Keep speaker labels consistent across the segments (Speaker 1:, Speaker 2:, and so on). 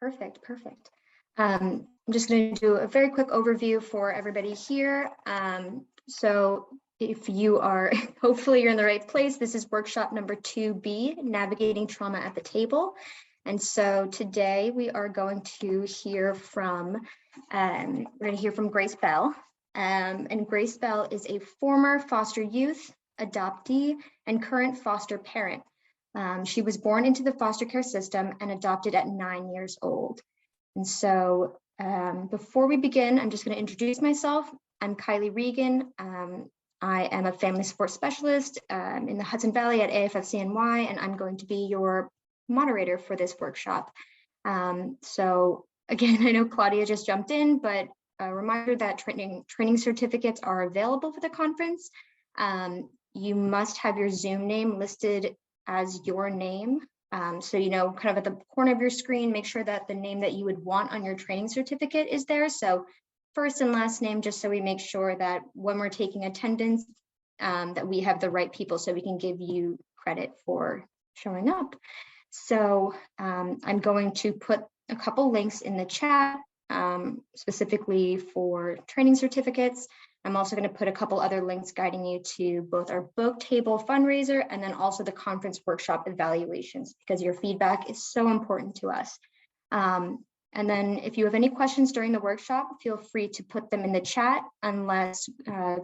Speaker 1: Perfect, perfect. I'm just going to do a very quick overview for everybody here. So if you are, hopefully you're in the right place, this is workshop number 2B, Navigating Trauma at the Table. And so today we are going to hear from, Grace Bell. And Grace Bell is a former foster youth, adoptee, and current foster parent. She was born into the foster care system and adopted at 9 years old. And so before we begin, I'm just going to introduce myself. I'm Kylie Regan. I am a family support specialist in the Hudson Valley at AFFCNY, and I'm going to be your moderator for this workshop. So again, I know Claudia just jumped in, but a reminder that training certificates are available for the conference. You must have your Zoom name listed as your name. So, you know, kind of at the corner of your screen, make sure that the name that you would want on your training certificate is there. So first and last name, just so we make sure that when we're taking attendance, that we have the right people so we can give you credit for showing up. So I'm going to put a couple links in the chat, specifically for training certificates. I'm also going to put a couple other links guiding you to both our book table fundraiser and then also the conference workshop evaluations, because your feedback is so important to us. And then if you have any questions during the workshop, feel free to put them in the chat unless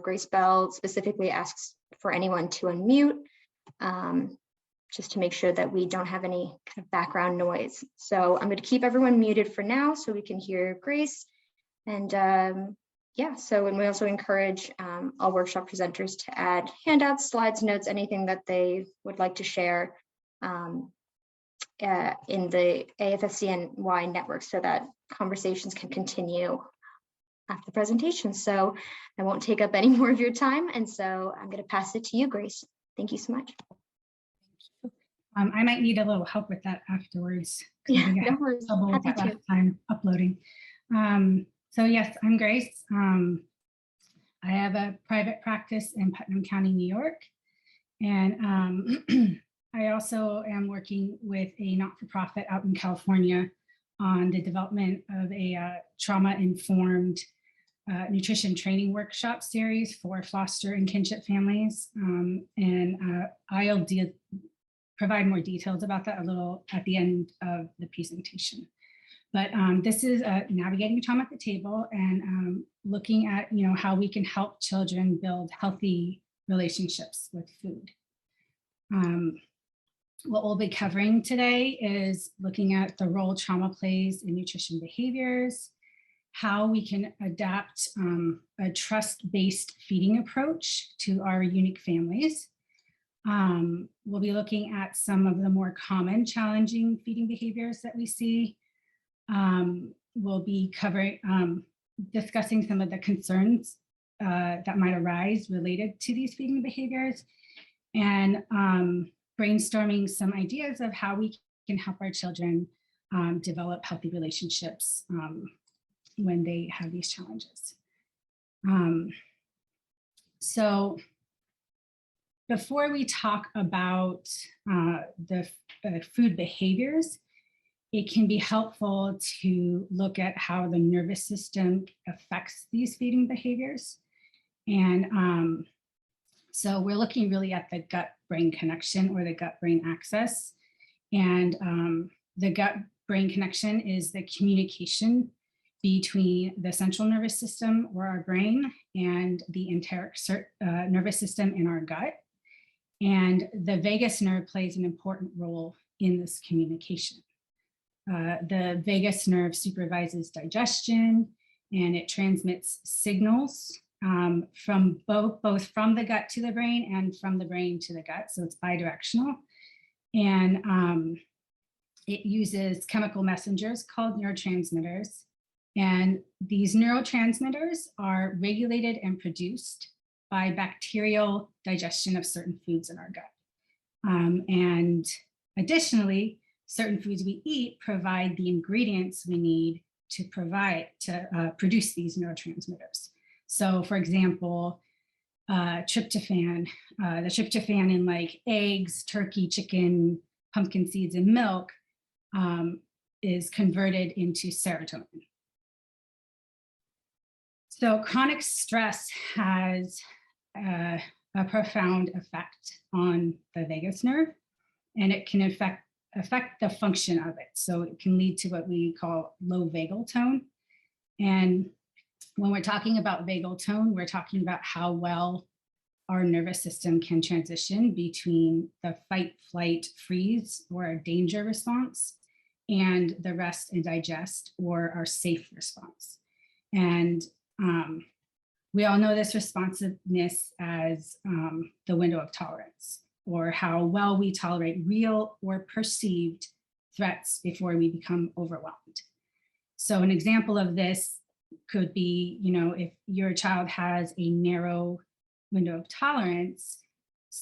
Speaker 1: Grace Bell specifically asks for anyone to unmute, just to make sure that we don't have any kind of background noise. So I'm going to keep everyone muted for now so we can hear Grace. And yeah, and we also encourage all workshop presenters to add handouts, slides, notes, anything that they would like to share in the AFFCNY network so that conversations can continue after the presentation. So I won't take up any more of your time. And so I'm going to pass it to you, Grace. Thank you so much.
Speaker 2: I might need a little help with that afterwards.
Speaker 1: Yeah, no worries. Happy to.
Speaker 2: Last time uploading. So yes, I'm Grace. I have a private practice in Putnam County, New York. And I also am working with a not-for-profit out in California on the development of a trauma-informed nutrition training workshop series for foster and kinship families. I'll provide more details about that a little at the end of the presentation. But this is Navigating Trauma at the Table and looking at how we can help children build healthy relationships with food. What we'll be covering today is looking at the role trauma plays in nutrition behaviors, how we can adapt a trust-based feeding approach to our unique families. We'll be looking at some of the more common challenging feeding behaviors that we see. We'll be discussing some of the concerns that might arise related to these feeding behaviors, and brainstorming some ideas of how we can help our children develop healthy relationships when they have these challenges. So before we talk about the food behaviors, it can be helpful to look at how the nervous system affects these feeding behaviors. And so we're looking really at the gut-brain connection or the gut-brain axis. And the gut-brain connection is the communication between the central nervous system or our brain and the enteric nervous system in our gut. And the vagus nerve plays an important role in this communication. The vagus nerve supervises digestion, and it transmits signals from both from the gut to the brain and from the brain to the gut. So it's bidirectional. And it uses chemical messengers called neurotransmitters. And these neurotransmitters are regulated and produced by bacterial digestion of certain foods in our gut. And additionally, certain foods we eat provide the ingredients we need to produce these neurotransmitters. So for example, tryptophan, the tryptophan in like eggs, turkey, chicken, pumpkin seeds, and milk is converted into serotonin. So chronic stress has a profound effect on the vagus nerve, and it can affect the function of it. So it can lead to what we call low vagal tone. And when we're talking about vagal tone, we're talking about how well our nervous system can transition between the fight, flight, freeze, or danger response, and the rest and digest, or our safe response. And we all know this responsiveness as the window of tolerance, or how well we tolerate real or perceived threats before we become overwhelmed. So an example of this could be, if your child has a narrow window of tolerance,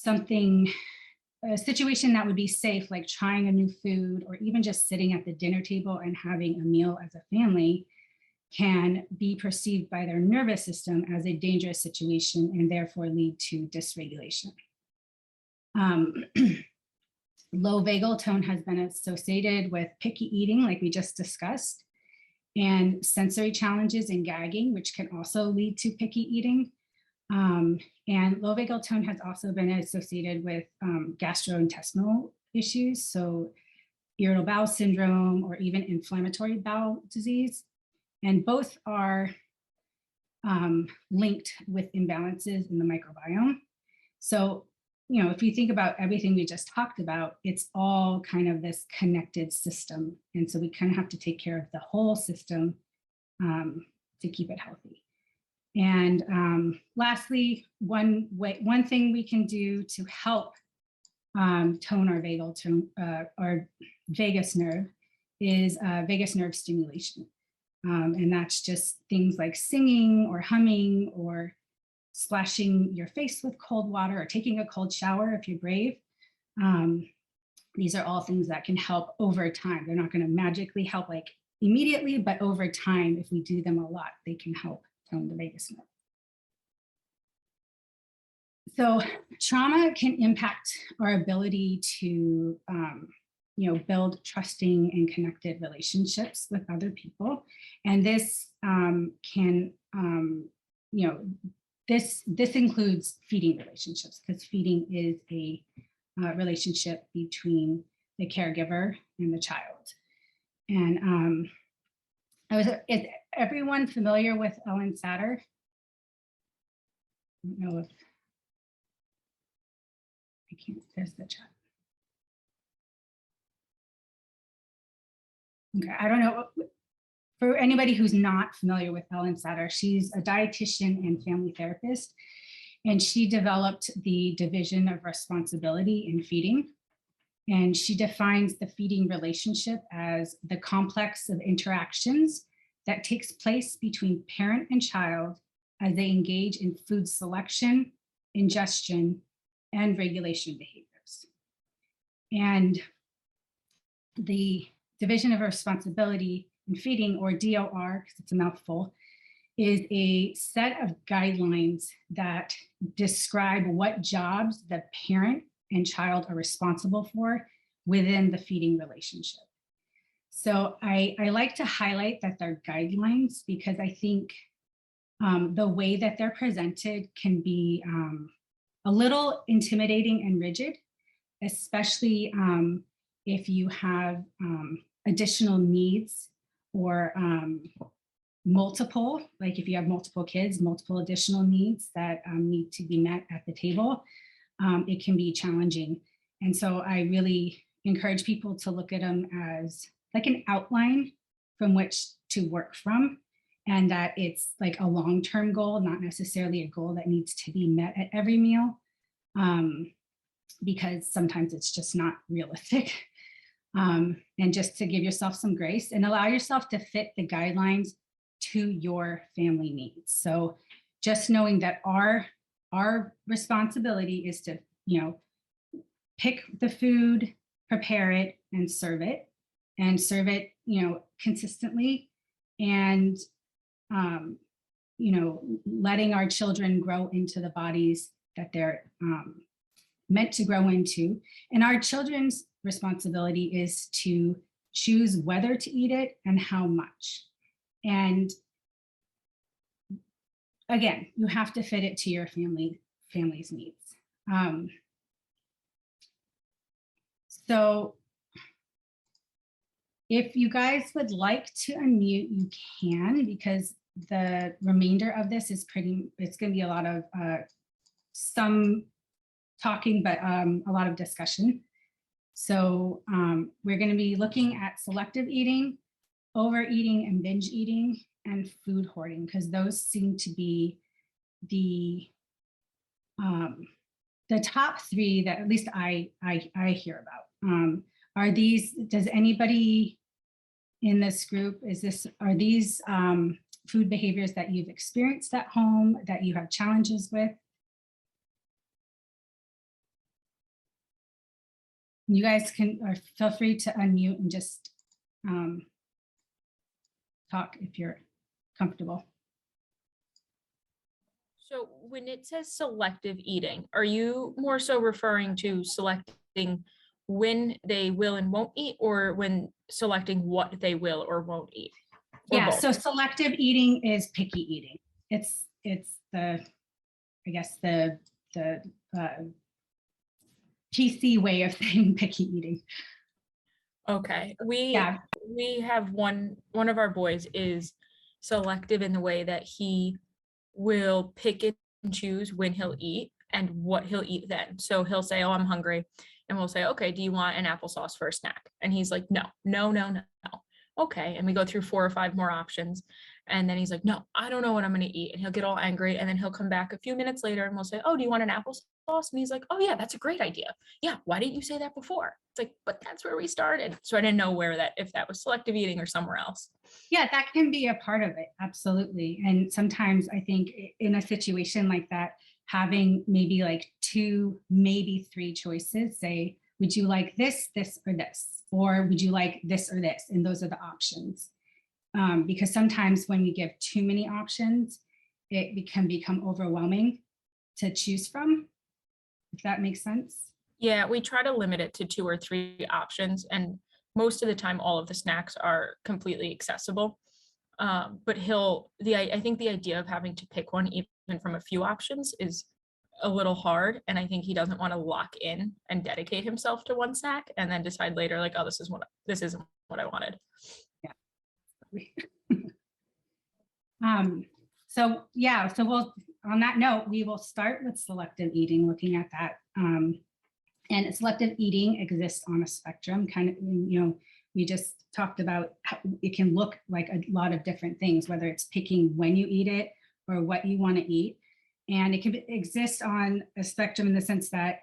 Speaker 2: a situation that would be safe, like trying a new food, or even just sitting at the dinner table and having a meal as a family, can be perceived by their nervous system as a dangerous situation and therefore lead to dysregulation. Low vagal tone has been associated with picky eating, like we just discussed, and sensory challenges and gagging, which can also lead to picky eating. And low vagal tone has also been associated with gastrointestinal issues, so irritable bowel syndrome or even inflammatory bowel disease. And both are linked with imbalances in the microbiome. So, if you think about everything we just talked about, it's all kind of this connected system. And so we kind of have to take care of the whole system to keep it healthy. And lastly, one thing we can do to help tone our our vagus nerve is vagus nerve stimulation. And that's just things like singing or humming or splashing your face with cold water or taking a cold shower if you're brave. These are all things that can help over time. They're not going to magically help like immediately, but over time, if we do them a lot, they can help tone the vagus nerve. So trauma can impact our ability to build trusting and connected relationships with other people. And this this includes feeding relationships, because feeding is a relationship between the caregiver and the child. And is everyone familiar with Ellen Satter? I don't know if I can't, there's the chat. Okay, I don't know. For anybody who's not familiar with Ellen Satter, she's a dietitian and family therapist, and she developed the division of responsibility in feeding. And she defines the feeding relationship as the complex of interactions that takes place between parent and child as they engage in food selection, ingestion, and regulation behaviors. And the division of responsibility in feeding, or DOR, because it's a mouthful, is a set of guidelines that describe what jobs the parent and child are responsible for within the feeding relationship. So I like to highlight that they're guidelines, because I think the way that they're presented can be a little intimidating and rigid, especially if you have additional needs, or multiple, like if you have multiple kids, multiple additional needs that need to be met at the table, it can be challenging. And so I really encourage people to look at them as like an outline from which to work from, and that it's like a long-term goal, not necessarily a goal that needs to be met at every meal, because sometimes it's just not realistic. And just to give yourself some grace and allow yourself to fit the guidelines to your family needs. So just knowing that our responsibility is to, pick the food, prepare it, and serve it consistently, and, letting our children grow into the bodies that they're meant to grow into. And our children's responsibility is to choose whether to eat it and how much. And again, you have to fit it to your family's needs. So if you guys would like to unmute, you can, because the remainder of this is it's going to be a lot of some talking, but a lot of discussion. So we're going to be looking at selective eating, overeating and binge eating, and food hoarding, because those seem to be the top three that at least I hear about. Are these, does anybody in this group, are these food behaviors that you've experienced at home, that you have challenges with? You guys can, or feel free to unmute and just talk if you're comfortable.
Speaker 3: So when it says selective eating, are you more so referring to selecting when they will and won't eat, or when selecting what they will or won't eat? Or
Speaker 2: Yeah,
Speaker 3: both?
Speaker 2: so selective eating is picky eating. It's the, I guess, the PC way of saying picky eating.
Speaker 3: Okay, we have one of our boys is selective in the way that he will pick and choose when he'll eat and what he'll eat then. So he'll say, oh, I'm hungry. And we'll say, okay, do you want an applesauce for a snack? And he's like, no. Okay. And we go through 4 or 5 more options. And then he's like, no, I don't know what I'm going to eat. And he'll get all angry. And then he'll come back a few minutes later and we'll say, oh, do you want an applesauce? And he's like, oh yeah, that's a great idea. Yeah. Why didn't you say that before? It's like, but that's where we started. So I didn't know if that was selective eating or somewhere else.
Speaker 2: Yeah, that can be a part of it. Absolutely. And sometimes I think in a situation like that, having maybe like 2, maybe 3 choices, say, would you like this, this, or this? Or would you like this or this? And those are the options. Because sometimes when we give too many options, it can become overwhelming to choose from, if that makes sense.
Speaker 3: Yeah, we try to limit it to 2 or 3 options, and most of the time all of the snacks are completely accessible. But I think the idea of having to pick one even from a few options is a little hard, and I think he doesn't want to lock in and dedicate himself to one snack and then decide later like, oh, this isn't what I wanted.
Speaker 2: Yeah. So we'll, on that note, we will start with selective eating, looking at that. And selective eating exists on a spectrum, kind of, we just talked about how it can look like a lot of different things, whether it's picking when you eat it or what you want to eat. And it can exist on a spectrum in the sense that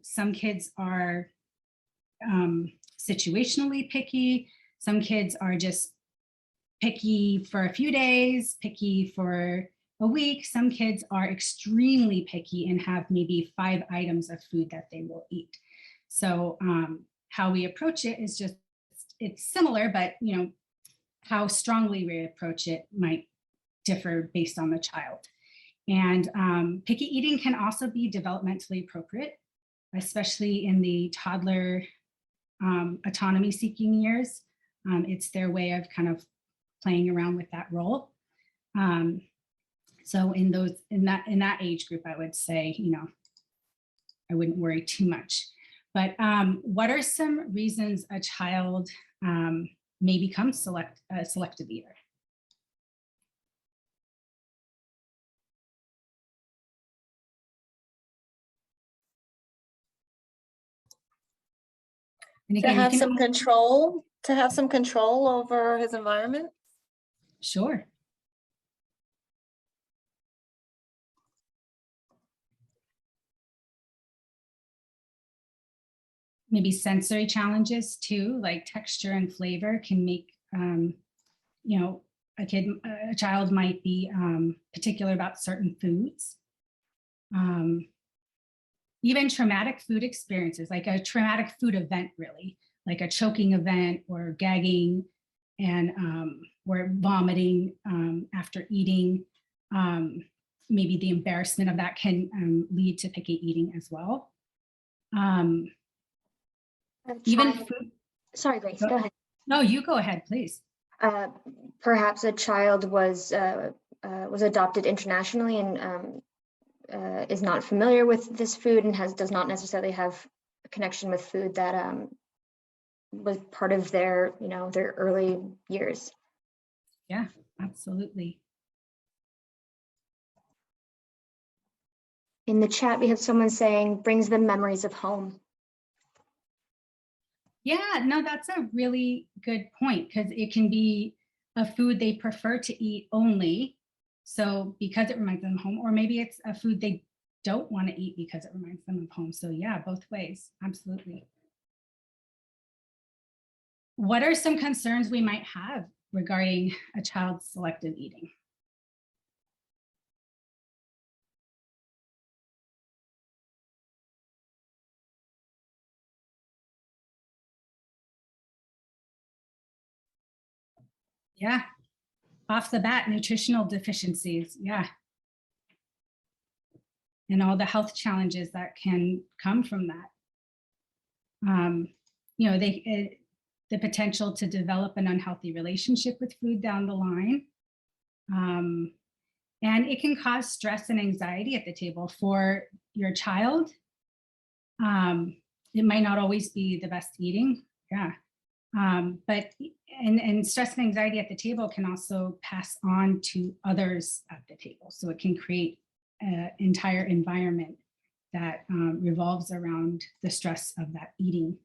Speaker 2: some kids are situationally picky. Some kids are just picky for a few days, picky for a week. Some kids are extremely picky and have maybe 5 items of food that they will eat. So how we approach it is just, it's similar, but how strongly we approach it might differ based on the child. And picky eating can also be developmentally appropriate, especially in the toddler autonomy seeking years. It's their way of kind of playing around with that role. So in that age group, I would say, I wouldn't worry too much. But what are some reasons a child may become a selective eater? And again,
Speaker 4: to have some control over his environment.
Speaker 2: Sure. Maybe sensory challenges too, like texture and flavor can make, a child might be particular about certain foods. Even traumatic food experiences, like a traumatic food event, really, like a choking event or gagging and or vomiting after eating. Maybe the embarrassment of that can lead to picky eating as well. Even food.
Speaker 1: Sorry, Grace, go ahead.
Speaker 2: No, you go ahead, please.
Speaker 1: Perhaps a child was adopted internationally and is not familiar with this food and does not necessarily have a connection with food that was part of their, their early years.
Speaker 2: Yeah, absolutely.
Speaker 1: In the chat, we have someone saying brings them memories of home.
Speaker 2: Yeah, no, that's a really good point, because it can be a food they prefer to eat only, so because it reminds them of home, or maybe it's a food they don't want to eat because it reminds them of home. So yeah, both ways, absolutely. What are some concerns we might have regarding a child's selective eating? Yeah, off the bat, nutritional deficiencies, yeah. And all the health challenges that can come from that. The potential to develop an unhealthy relationship with food down the line. And it can cause stress and anxiety at the table for your child. It might not always be the best eating, yeah. But stress and anxiety at the table can also pass on to others at the table. So it can create an entire environment that revolves around the stress of that eating.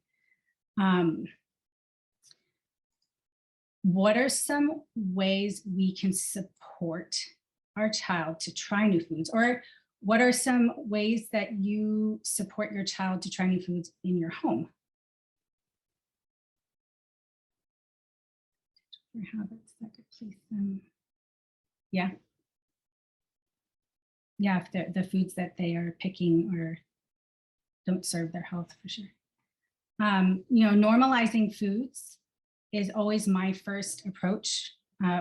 Speaker 2: What are some ways we can support our child to try new foods? Or what are some ways that you support your child to try new foods in your home? Or habits that could please them. Yeah. Yeah, if the foods that they are picking or don't serve their health, for sure. Normalizing foods is always my first approach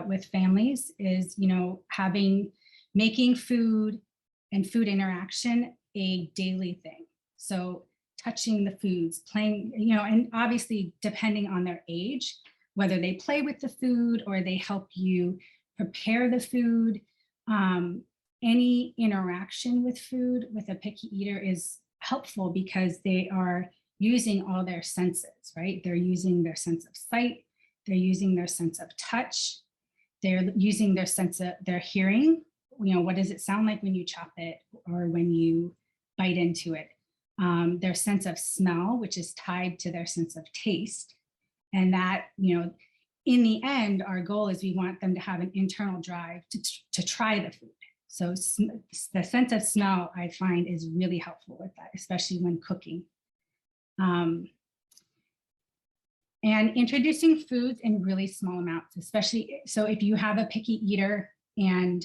Speaker 2: with families, is, making food and food interaction a daily thing. So touching the foods, playing, and obviously depending on their age, whether they play with the food or they help you prepare the food, any interaction with food with a picky eater is helpful because they are using all their senses, right? They're using their sense of sight, they're using their sense of touch, they're using their sense of their hearing. What does it sound like when you chop it or when you bite into it? Their sense of smell, which is tied to their sense of taste. And that, in the end, our goal is we want them to have an internal drive to try the food. So the sense of smell, I find, is really helpful with that, especially when cooking. And introducing foods in really small amounts, especially, so if you have a picky eater and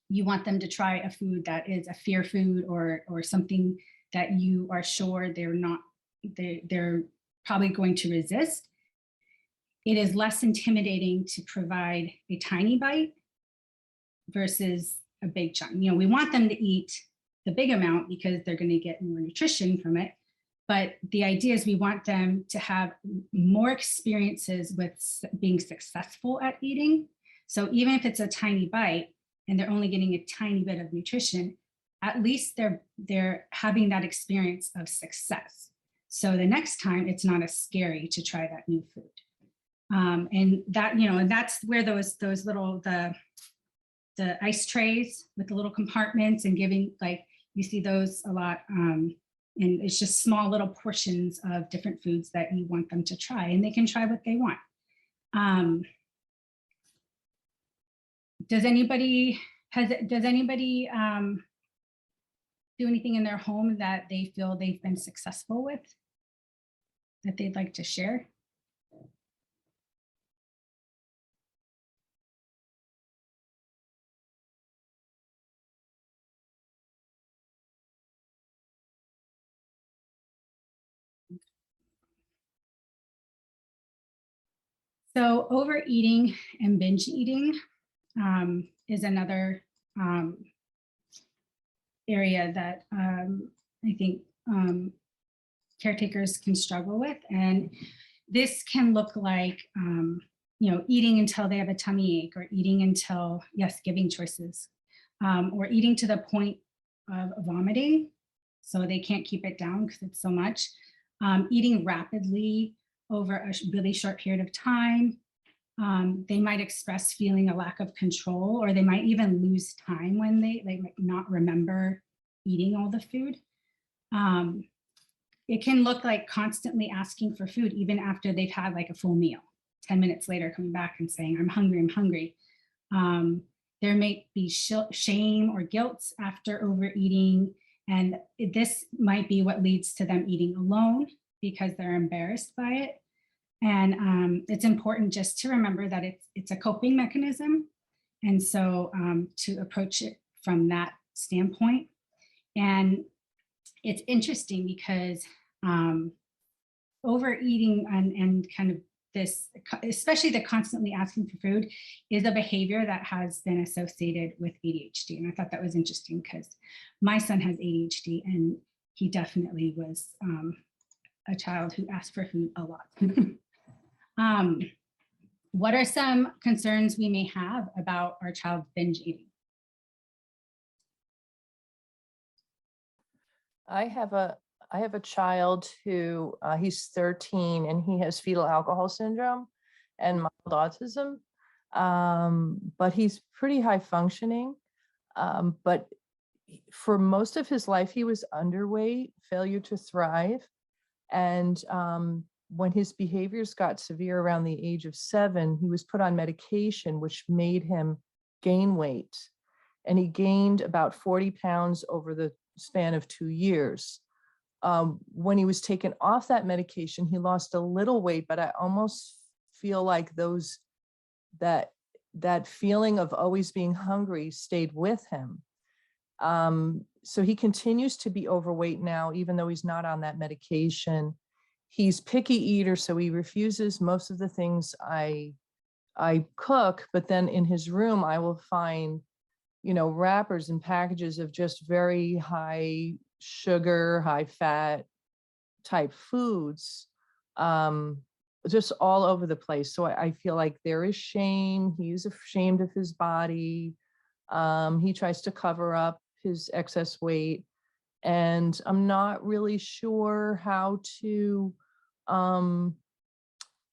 Speaker 2: you want them to try a food that is a fear food or something that you are sure they're probably going to resist, it is less intimidating to provide a tiny bite versus a big chunk. We want them to eat the big amount because they're going to get more nutrition from it. But the idea is we want them to have more experiences with being successful at eating. So even if it's a tiny bite and they're only getting a tiny bit of nutrition, at least they're having that experience of success. So the next time it's not as scary to try that new food. And that, and that's where those little, the ice trays with the little compartments and giving, like, you see those a lot. And it's just small little portions of different foods that you want them to try, and they can try what they want. Does anybody do anything in their home that they feel they've been successful with that they'd like to share? So overeating and binge eating is another area that I think caretakers can struggle with. And this can look like, eating until they have a tummy ache, or eating until, yes, giving choices, or eating to the point of vomiting. So they can't keep it down because it's so much. Eating rapidly over a really short period of time. They might express feeling a lack of control, or they might even lose time when they might not remember eating all the food. It can look like constantly asking for food, even after they've had like a full meal. 10 minutes later, coming back and saying, I'm hungry, I'm hungry. There may be shame or guilt after overeating. And this might be what leads to them eating alone because they're embarrassed by it. And it's important just to remember that it's a coping mechanism. And so to approach it from that standpoint. And it's interesting because overeating and kind of this, especially the constantly asking for food, is a behavior that has been associated with ADHD. And I thought that was interesting because my son has ADHD, and he definitely was a child who asked for food a lot. What are some concerns we may have about our child binge eating?
Speaker 4: I have a child who he's 13 and he has fetal alcohol syndrome and mild autism, but he's pretty high functioning. But for most of his life, he was underweight, failure to thrive. And when his behaviors got severe around the age of 7, he was put on medication, which made him gain weight. And he gained about 40 pounds over the span of 2 years. When he was taken off that medication, he lost a little weight, but I almost feel like that feeling of always being hungry stayed with him. So he continues to be overweight now, even though he's not on that medication. He's picky eater, so he refuses most of the things I cook, but then in his room, I will find, wrappers and packages of just very high sugar, high fat type foods, just all over the place. So I feel like there is shame. He's ashamed of his body. He tries to cover up his excess weight. And I'm not really sure how to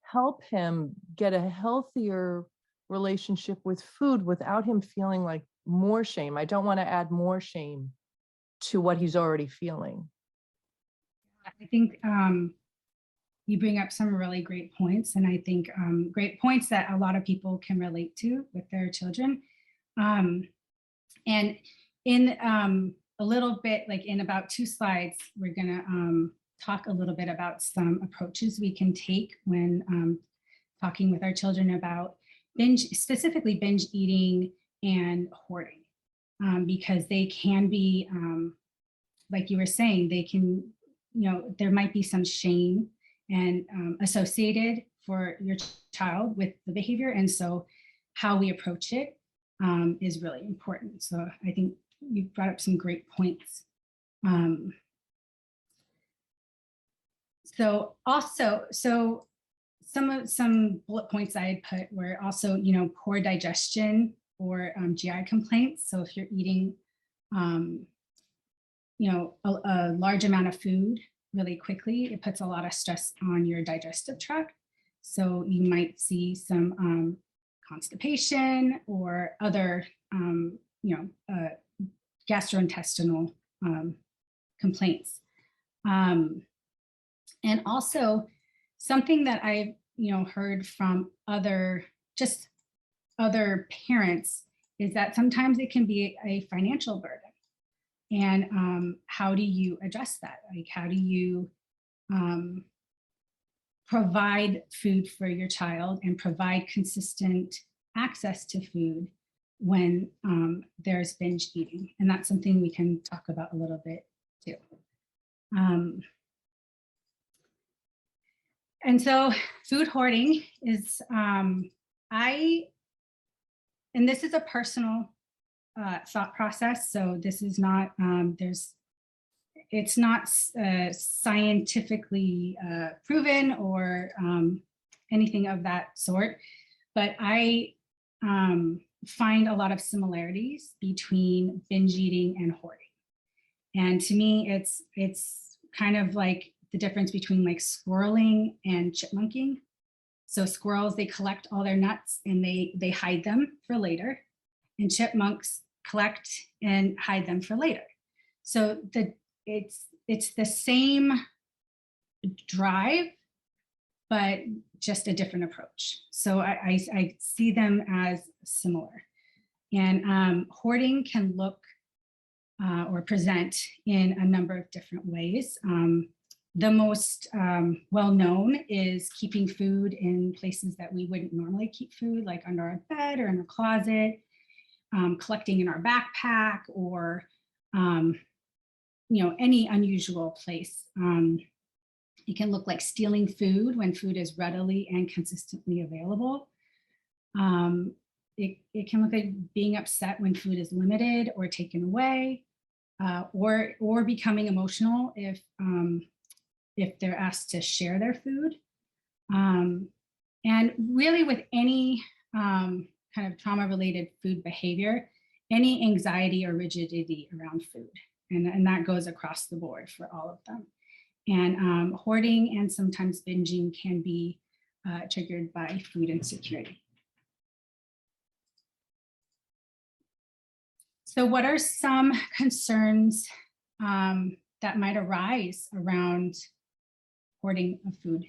Speaker 4: help him get a healthier relationship with food without him feeling like more shame. I don't want to add more shame to what he's already feeling.
Speaker 2: I think you bring up some really great points, and I think great points that a lot of people can relate to with their children. And in a little bit, like in about 2 slides, we're gonna talk a little bit about some approaches we can take when talking with our children about specifically binge eating and hoarding, because they can be, like you were saying, they can, there might be some shame and associated for your child with the behavior. And so how we approach it is really important. So I think you brought up some great points. So some bullet points I had put were also, poor digestion or GI complaints. So if you're eating, a large amount of food really quickly, it puts a lot of stress on your digestive tract. So you might see some constipation or other, gastrointestinal complaints. And also something that I've, heard from other parents is that sometimes it can be a financial burden. And how do you address that? Like, how do you provide food for your child and provide consistent access to food when there's binge eating? And that's something we can talk about a little bit too. And so food hoarding is, and this is a personal thought process. So this is not, it's not scientifically proven or anything of that sort, but I find a lot of similarities between binge eating and hoarding. And to me, it's kind of like the difference between like squirreling and chipmunking. So squirrels, they collect all their nuts and they hide them for later, and chipmunks collect and hide them for later. So it's the same drive, but just a different approach. So I see them as similar. And hoarding can look or present in a number of different ways. The most well-known is keeping food in places that we wouldn't normally keep food, like under our bed or in the closet, collecting in our backpack, or any unusual place. It can look like stealing food when food is readily and consistently available. It can look like being upset when food is limited or taken away, or becoming emotional if they're asked to share their food. And really with any kind of trauma-related food behavior, any anxiety or rigidity around food. And that goes across the board for all of them. And hoarding and sometimes binging can be triggered by food insecurity. So what are some concerns that might arise around hoarding of food?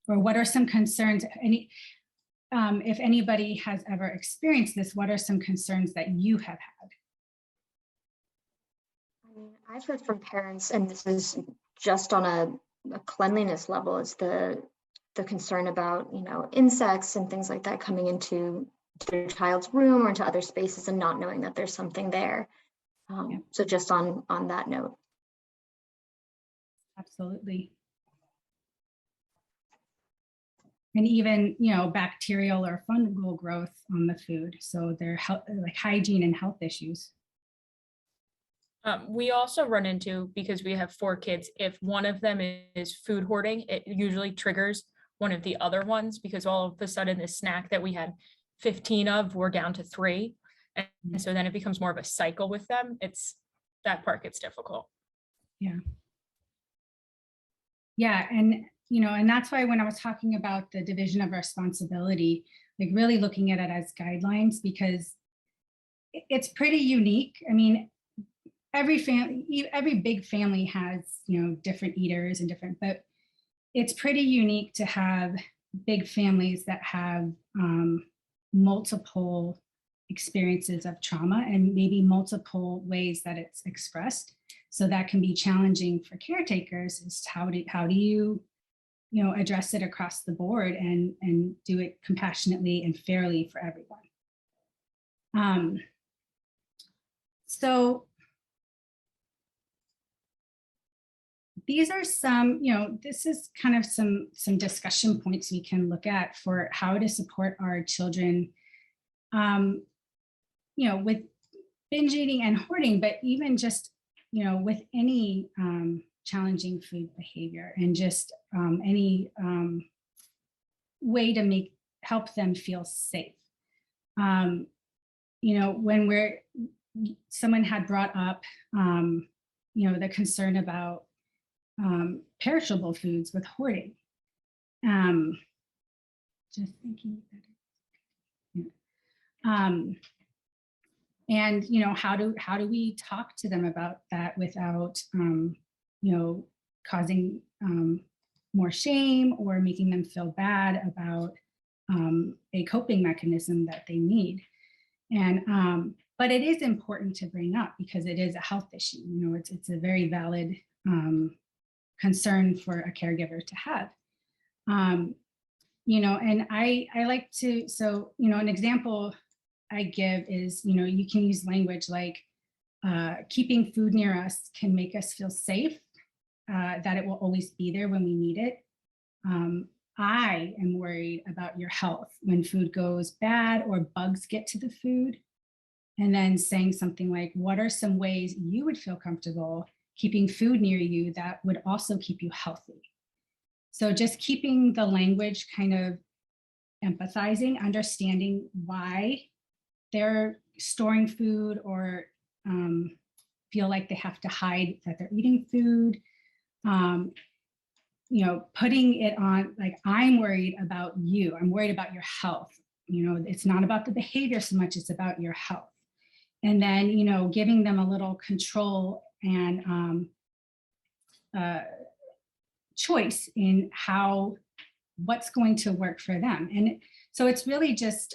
Speaker 2: Or what are some concerns, if anybody has ever experienced this, what are some concerns that you have had?
Speaker 1: I've heard from parents, and this is just on a cleanliness level, is the concern about, insects and things like that coming into their child's room or into other spaces and not knowing that there's something there. So just on that note.
Speaker 2: Absolutely. And even, bacterial or fungal growth on the food. So they're like hygiene and health issues.
Speaker 3: We also run into, because we have 4 kids, if one of them is food hoarding, it usually triggers one of the other ones, because all of a sudden the snack that we had 15 of, we're down to 3. And so then it becomes more of a cycle with them. That part gets difficult.
Speaker 2: Yeah. Yeah. And, and that's why when I was talking about the division of responsibility, like really looking at it as guidelines, because it's pretty unique. I mean, every big family has, different eaters and different, but it's pretty unique to have big families that have multiple experiences of trauma and maybe multiple ways that it's expressed. So that can be challenging for caretakers, is how do you address it across the board and do it compassionately and fairly for everyone. So these are some, this is kind of some discussion points we can look at for how to support our children, with binge eating and hoarding, but even just, with any challenging food behavior, and just any way to help them feel safe. When someone had brought up, the concern about perishable foods with hoarding. Just thinking that and how do we talk to them about that without causing more shame or making them feel bad about a coping mechanism that they need. And but it is important to bring up because it is a health issue. It's a very valid concern for a caregiver to have. And I like to, so, an example I give is, you can use language like keeping food near us can make us feel safe, that it will always be there when we need it. I am worried about your health when food goes bad or bugs get to the food. And then saying something like, what are some ways you would feel comfortable keeping food near you that would also keep you healthy? So just keeping the language kind of empathizing, understanding why they're storing food or feel like they have to hide that they're eating food. Putting it on like, I'm worried about you. I'm worried about your health. It's not about the behavior so much, it's about your health. And then, giving them a little control and choice in what's going to work for them. And so it's really just,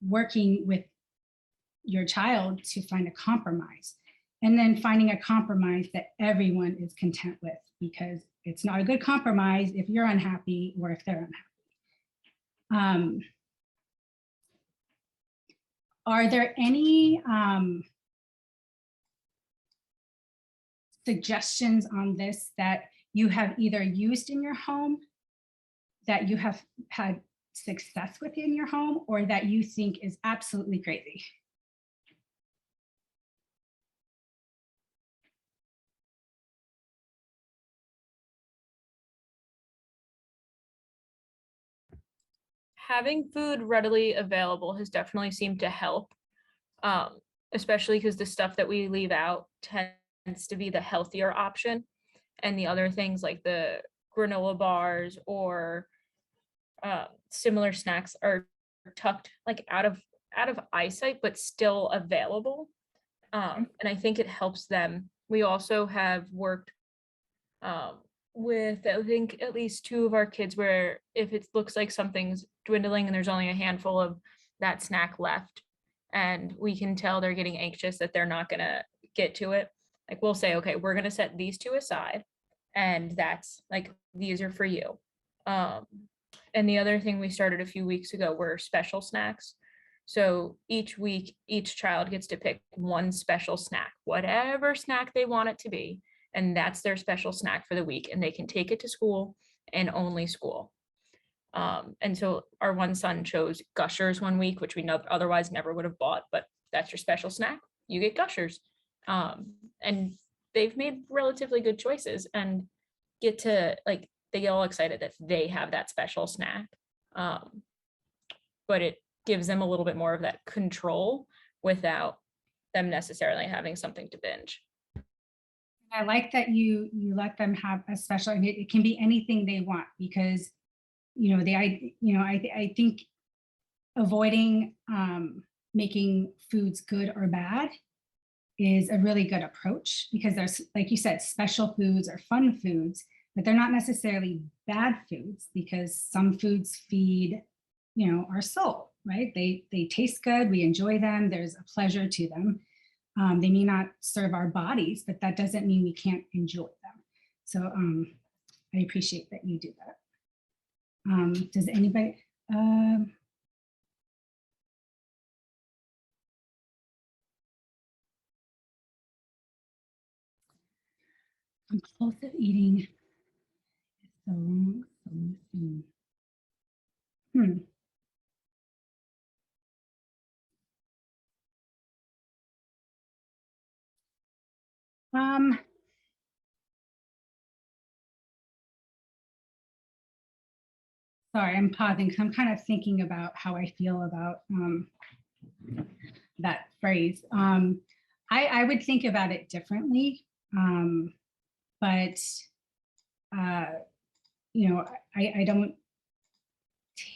Speaker 2: working with your child to find a compromise, and then finding a compromise that everyone is content with, because it's not a good compromise if you're unhappy or if they're unhappy. Are there any suggestions on this that you have either used in your home, that you have had success with in your home, or that you think is absolutely crazy?
Speaker 3: Having food readily available has definitely seemed to help, especially because the stuff that we leave out tends to be the healthier option, and the other things like the granola bars or similar snacks are tucked like out of eyesight but still available, and I think it helps them. We also have worked with, I think, at least 2 of our kids where if it looks like something's dwindling and there's only a handful of that snack left and we can tell they're getting anxious that they're not going to get to it, like we'll say, okay, we're going to set these 2 aside and that's like, these are for you. And the other thing we started a few weeks ago were special snacks. So each week, each child gets to pick one special snack, whatever snack they want it to be. And that's their special snack for the week. And they can take it to school and only school. And so our one son chose Gushers one week, which we otherwise never would have bought, but that's your special snack. You get Gushers. And they've made relatively good choices and get to like, they get all excited that they have that special snack. But it gives them a little bit more of that control without them necessarily having something to binge.
Speaker 2: I like that you let them have a special, and it can be anything they want, because I think avoiding making foods good or bad is a really good approach, because there's, like you said, special foods or fun foods, but they're not necessarily bad foods, because some foods feed our soul, right? They taste good, we enjoy them, there's a pleasure to them. They may not serve our bodies, but that doesn't mean we can't enjoy them. So I appreciate that you do that. Does anybody? Compulsive eating is the wrong solution. Sorry, I'm pausing because I'm kind of thinking about how I feel about that phrase. I would think about it differently, but I don't,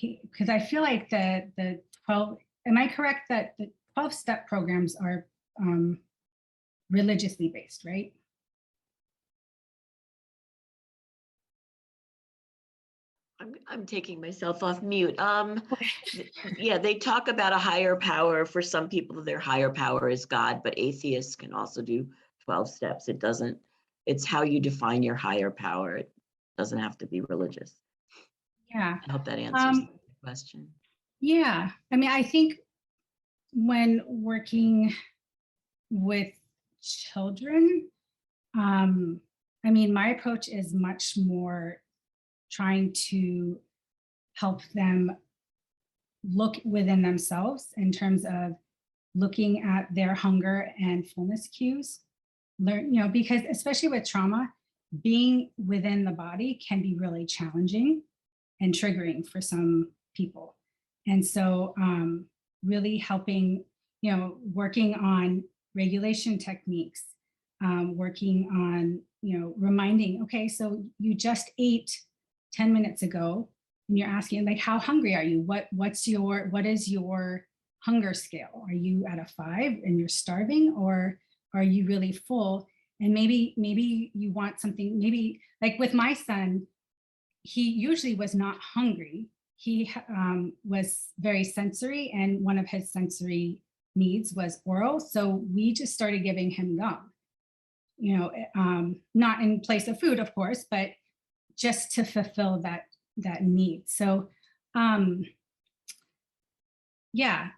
Speaker 2: because I feel like the 12, am I correct that the 12-step programs are religiously based, right?
Speaker 5: I'm taking myself off mute. Yeah, they talk about a higher power. For some people, their higher power is God, but atheists can also do 12 steps. It's how you define your higher power. It doesn't have to be religious.
Speaker 2: Yeah.
Speaker 5: I hope that answers the question.
Speaker 2: Yeah, I mean, I think when working with children, I mean, my approach is much more trying to help them look within themselves in terms of looking at their hunger and fullness cues. Learn, because especially with trauma, being within the body can be really challenging and triggering for some people. And so really helping, working on regulation techniques, working on, reminding, okay, so you just ate 10 minutes ago and you're asking like, how hungry are you? What is your hunger scale? Are you at a 5 and you're starving, or are you really full? And maybe you want something, maybe like with my son, he usually was not hungry. He was very sensory, and one of his sensory needs was oral. So we just started giving him gum, not in place of food, of course, but just to fulfill that need. So yeah,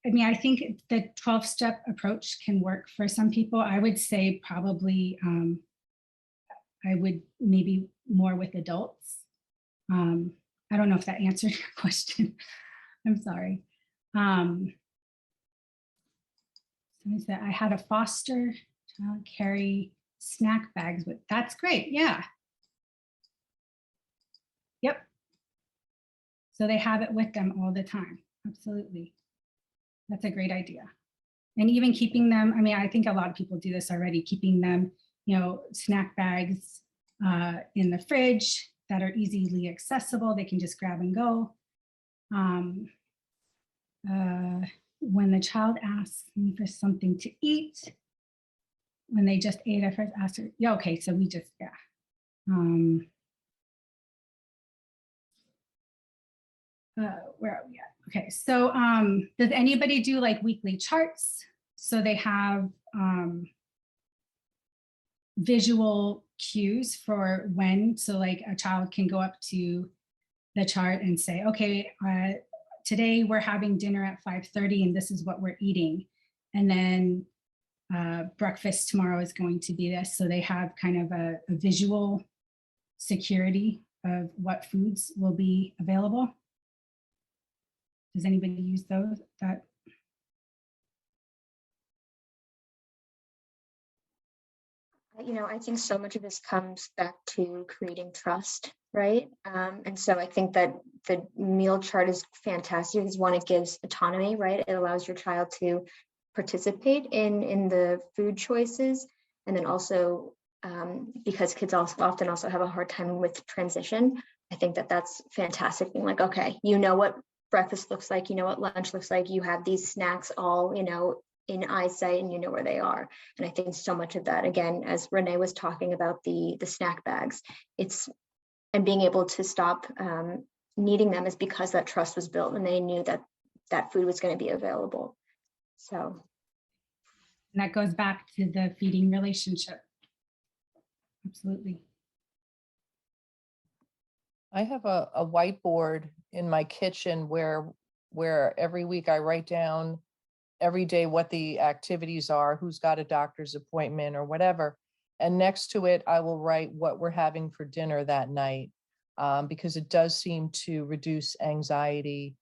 Speaker 2: I think the 12-step approach can work for some people. I would say probably I would maybe more with adults. I don't know if that answered your question. I'm sorry. Somebody said I had a foster child carry snack bags with. That's great. Yeah. Yep. So they have it with them all the time. Absolutely. That's a great idea. And even keeping them, I think a lot of people do this already, keeping them, snack bags in the fridge that are easily accessible. They can just grab and go. When the child asks me for something to eat, when they just ate, I first asked her, yeah, okay, so we just, yeah. Where are we at? Okay, so does anybody do like weekly charts? So they have visual cues for when, so like a child can go up to the chart and say, okay, today we're having dinner at 5:30 and this is what we're eating. And then breakfast tomorrow is going to be this. So they have kind of a visual security of what foods will be available. Does anybody use those?
Speaker 1: I think so much of this comes back to creating trust, right? And so I think that the meal chart is fantastic because one, it gives autonomy, right? It allows your child to participate in the food choices. And then also, because kids often have a hard time with transition, I think that that's fantastic. Being like, okay, you know what breakfast looks like, you know what lunch looks like, you have these snacks all, in eyesight, and you know where they are. And I think so much of that, again, as Renee was talking about the snack bags, and being able to stop needing them is because that trust was built and they knew that that food was going to be available. So.
Speaker 2: And that goes back to the feeding relationship. Absolutely.
Speaker 4: I have a whiteboard in my kitchen where every week I write down every day what the activities are, who's got a doctor's appointment or whatever. And next to it, I will write what we're having for dinner that night, because it does seem to reduce anxiety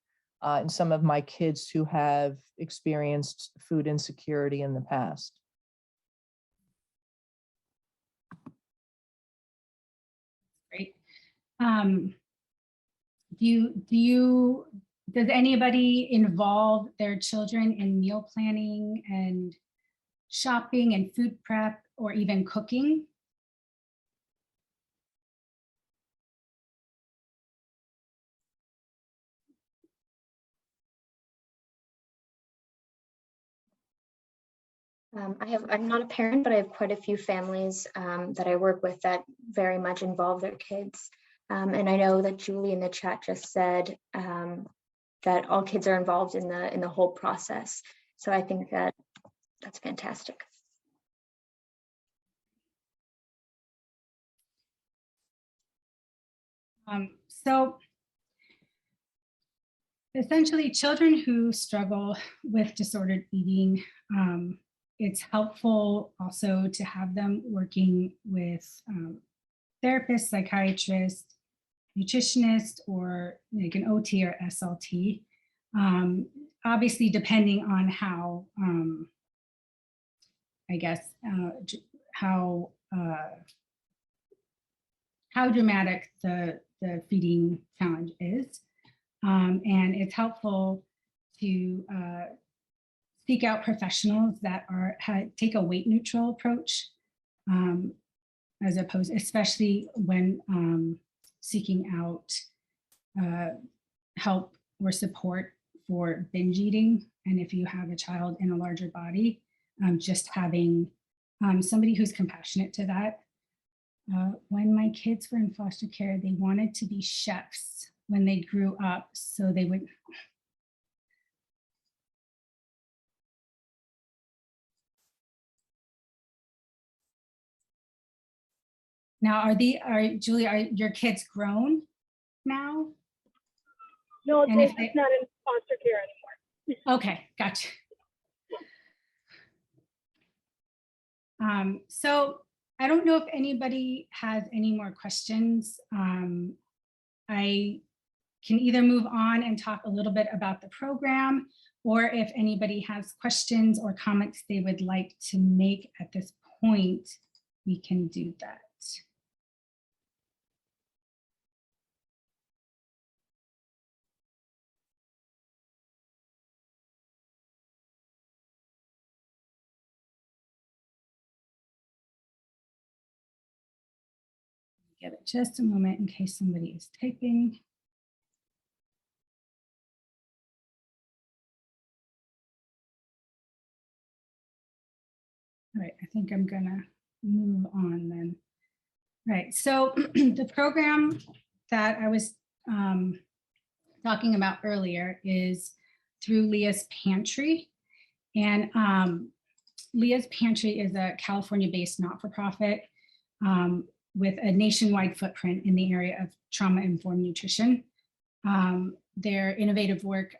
Speaker 4: in some of my kids who have experienced food insecurity in the past.
Speaker 2: Great. Does anybody involve their children in meal planning and shopping and food prep or even cooking?
Speaker 1: I'm not a parent, but I have quite a few families that I work with that very much involve their kids. And I know that Julie in the chat just said that all kids are involved in the whole process. So I think that that's fantastic.
Speaker 2: So essentially, children who struggle with disordered eating, it's helpful also to have them working with therapists, psychiatrists, nutritionist or like an OT or SLT. Obviously, depending on how, I guess, how dramatic the feeding challenge is. And it's helpful to seek out professionals that take a weight neutral approach, as opposed, especially when seeking out help or support for binge eating. And if you have a child in a larger body, just having somebody who's compassionate to that. When my kids were in foster care, they wanted to be chefs when they grew up, so they would. Now, Julie, are your kids grown now?
Speaker 6: No,
Speaker 2: And
Speaker 6: they're
Speaker 2: if they,
Speaker 6: not in foster care anymore.
Speaker 2: okay, gotcha. So I don't know if anybody has any more questions. I can either move on and talk a little bit about the program, or if anybody has questions or comments they would like to make at this point, we can do that. Give it just a moment in case somebody is typing. All right, I think I'm gonna move on then. Right, so the program that I was talking about earlier is through Leah's Pantry. And Leah's Pantry is a California-based not-for-profit with a nationwide footprint in the area of trauma-informed nutrition. Their innovative work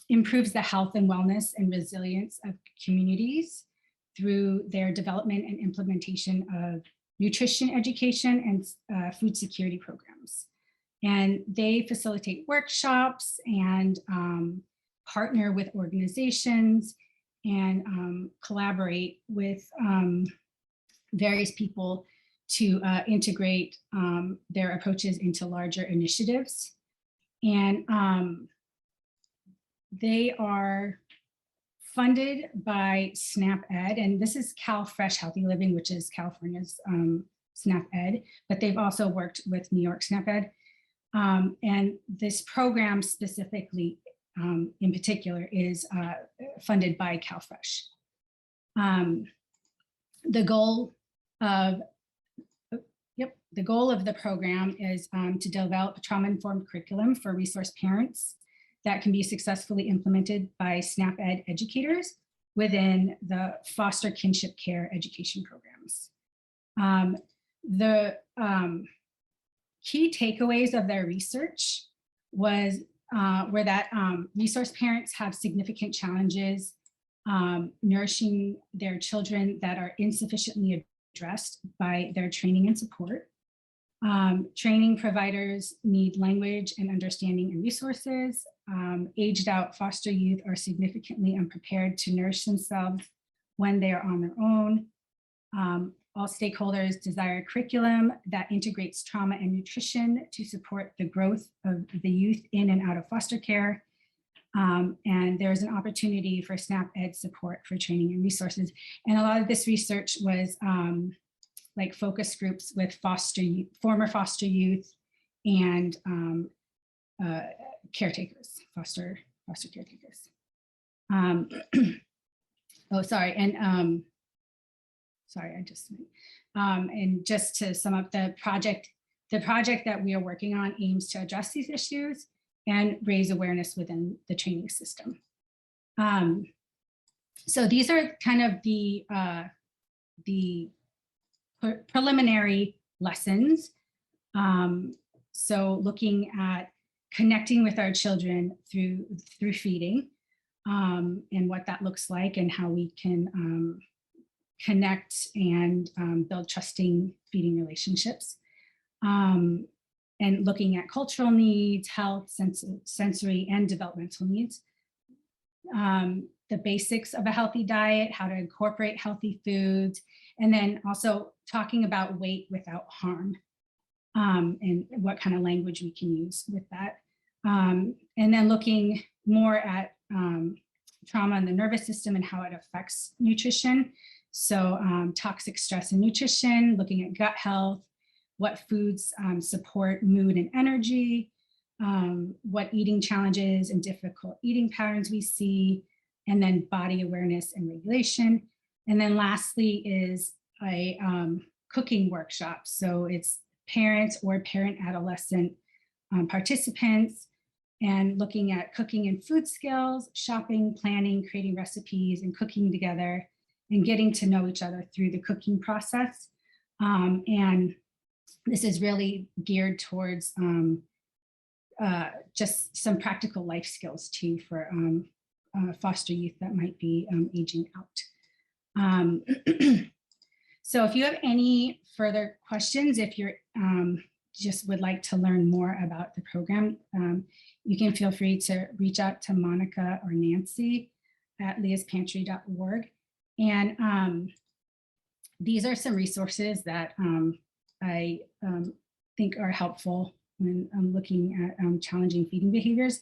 Speaker 2: improves the health and wellness and resilience of communities through their development and implementation of nutrition education and food security programs. And they facilitate workshops and partner with organizations and collaborate with various people to integrate their approaches into larger initiatives. And they are funded by SNAP-Ed, and this is CalFresh Healthy Living, which is California's SNAP-Ed, but they've also worked with New York SNAP-Ed. And this program specifically, in particular, is funded by CalFresh. The goal of the program is to develop a trauma-informed curriculum for resource parents that can be successfully implemented by SNAP-Ed educators within the foster kinship care education programs. The key takeaways of their research were that resource parents have significant challenges nourishing their children that are insufficiently addressed by their training and support. Training providers need language and understanding and resources. Aged out foster youth are significantly unprepared to nourish themselves when they are on their own. All stakeholders desire a curriculum that integrates trauma and nutrition to support the growth of the youth in and out of foster care. And there's an opportunity for SNAP-Ed support for training and resources. And a lot of this research was like focus groups with former foster youth and caretakers, foster caretakers. Oh, sorry, and sorry, I just, and just to sum up the project that we are working on aims to address these issues and raise awareness within the training system. So these are kind of the preliminary lessons. So looking at connecting with our children through feeding and what that looks like and how we can connect and build trusting feeding relationships. and looking at cultural needs, health, sensory, and developmental needs. The basics of a healthy diet, how to incorporate healthy foods, and then also talking about weight without harm, and what kind of language we can use with that. And then looking more at trauma in the nervous system and how it affects nutrition. So toxic stress and nutrition, looking at gut health, what foods support mood and energy, what eating challenges and difficult eating patterns we see, and then body awareness and regulation. And then lastly is a cooking workshop. So it's parents or parent-adolescent participants, and looking at cooking and food skills, shopping, planning, creating recipes, and cooking together, and getting to know each other through the cooking process. And this is really geared towards just some practical life skills too for foster youth that might be aging out. So if you have any further questions, if you're just would like to learn more about the program, you can feel free to reach out to Monica or Nancy at leaspantry.org. And these are some resources that I think are helpful when I'm looking at challenging feeding behaviors.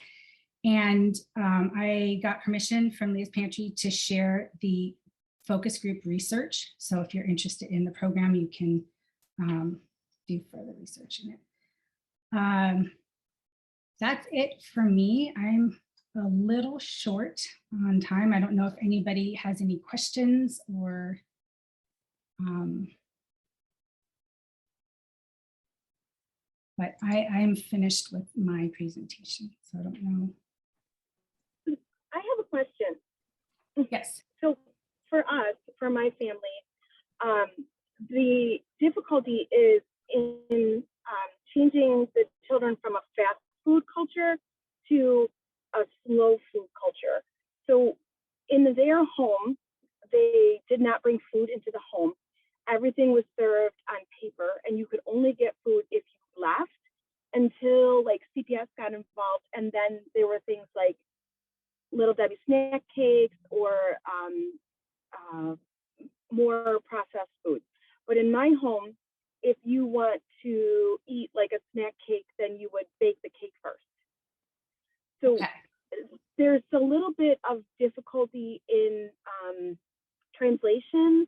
Speaker 2: And I got permission from Leah's Pantry to share the focus group research. So if you're interested in the program, you can do further research in it. That's it for me. I'm a little short on time. I don't know if anybody has any questions or but I'm finished with my presentation, so I don't know.
Speaker 6: I have a question.
Speaker 2: Yes.
Speaker 6: So for us, for my family, the difficulty is in changing the children from a fast food culture to a slow food culture. So in their home, they did not bring food into the home. Everything was served on paper, and you could only get food if you left, until like CPS got involved. And then there were things like Little Debbie snack cakes or more processed foods. But in my home, if you want to eat like a snack cake, then you would bake the cake first. So
Speaker 2: okay.
Speaker 6: There's a little bit of difficulty in translation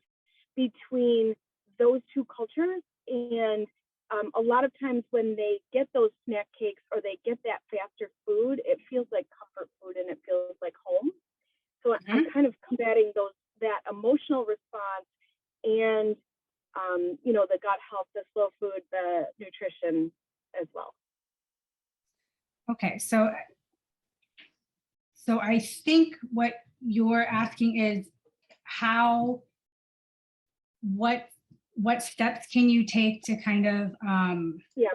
Speaker 6: between those two cultures. And a lot of times when they get those snack cakes or they get that faster food, it feels like comfort food and it feels like home. So I'm kind of combating that emotional response and you know, the gut health, the slow food, the nutrition as well.
Speaker 2: Okay, so I think what you're asking is what steps can you take to kind of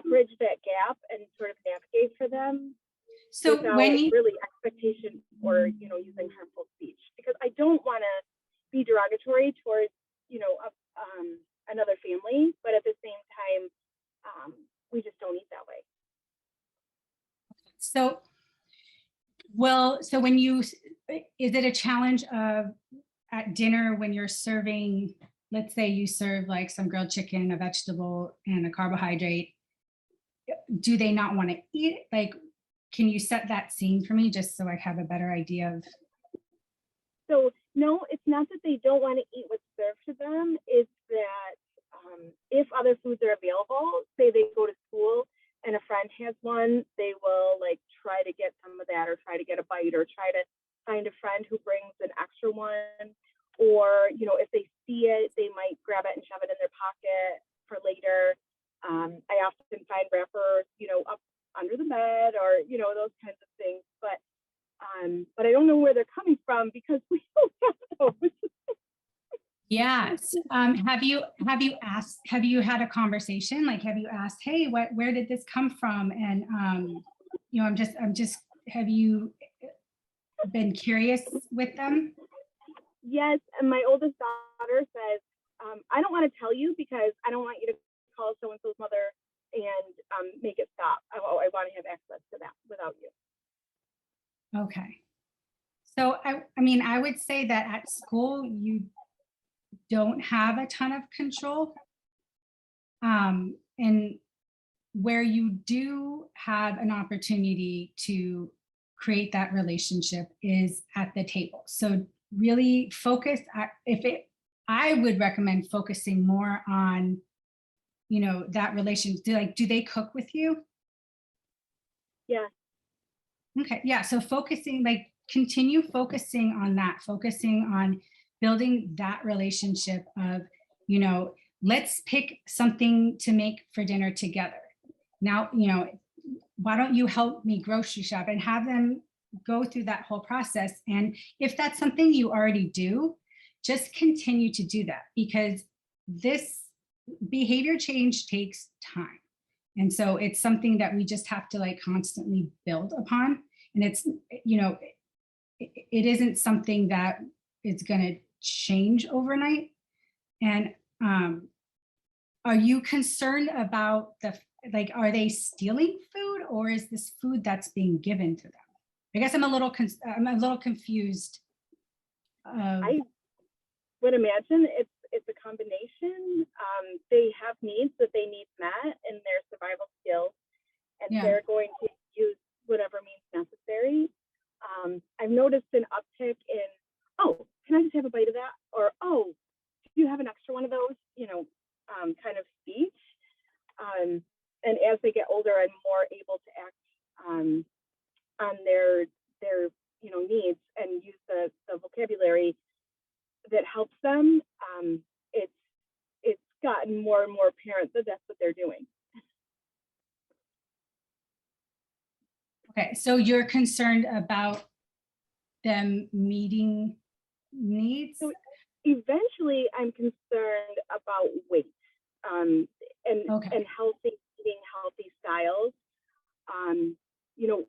Speaker 6: bridge that gap and sort of navigate for them.
Speaker 2: So when you
Speaker 6: really expectation or, you know, using harmful speech, because I don't want to be derogatory towards, you know, another family, but at the same time, we just don't eat that way.
Speaker 2: So, well, so when you, is it a challenge of at dinner when you're serving, let's say you serve like some grilled chicken, a vegetable, and a carbohydrate, do they not want to eat? Like, can you set that scene for me just so I have a better idea of?
Speaker 6: So no, it's not that they don't want to eat what's served to them. It's that if other foods are available, say they go to school and a friend has one, they will like try to get some of that or try to get a bite or try to find a friend who brings an extra one. Or, you know, if they see it, they might grab it and shove it in their pocket for later. I often find wrappers, you know, up under the bed or, you know, those kinds of things. But I don't know where they're coming from because we don't have those.
Speaker 2: Yes. Have you had a conversation? Like, have you asked, hey, where did this come from? And, you know, have you been curious with them?
Speaker 6: Yes. And my oldest daughter says, I don't want to tell you because I don't want you to call so-and-so's mother and make it stop. I want to have access to that without you.
Speaker 2: Okay. So I mean, I would say that at school, you don't have a ton of control. And where you do have an opportunity to create that relationship is at the table. So really focus, I would recommend focusing more on, you know, that relation. Do they cook with you?
Speaker 6: Yeah.
Speaker 2: Okay, yeah, so continue focusing on that, focusing on building that relationship of, you know, let's pick something to make for dinner together. Now, you know, why don't you help me grocery shop, and have them go through that whole process. And if that's something you already do, just continue to do that, because this behavior change takes time. And so it's something that we just have to like constantly build upon. And it's, you know, it isn't something that is going to change overnight. And are you concerned about are they stealing food, or is this food that's being given to them? I guess I'm a little confused.
Speaker 6: I would imagine it's a combination. They have needs that they need met in their survival skills, and they're going to use whatever means necessary. I've noticed an uptick in, oh, can I just have a bite of that? Or, oh, do you have an extra one of those? You know, kind of speech. And as they get older and more able to act on their you know, needs and use the vocabulary that helps them, it's gotten more and more apparent that that's what they're doing.
Speaker 2: Okay, so you're concerned about them meeting needs?
Speaker 6: So eventually, I'm concerned about weight and healthy eating, healthy styles. You know,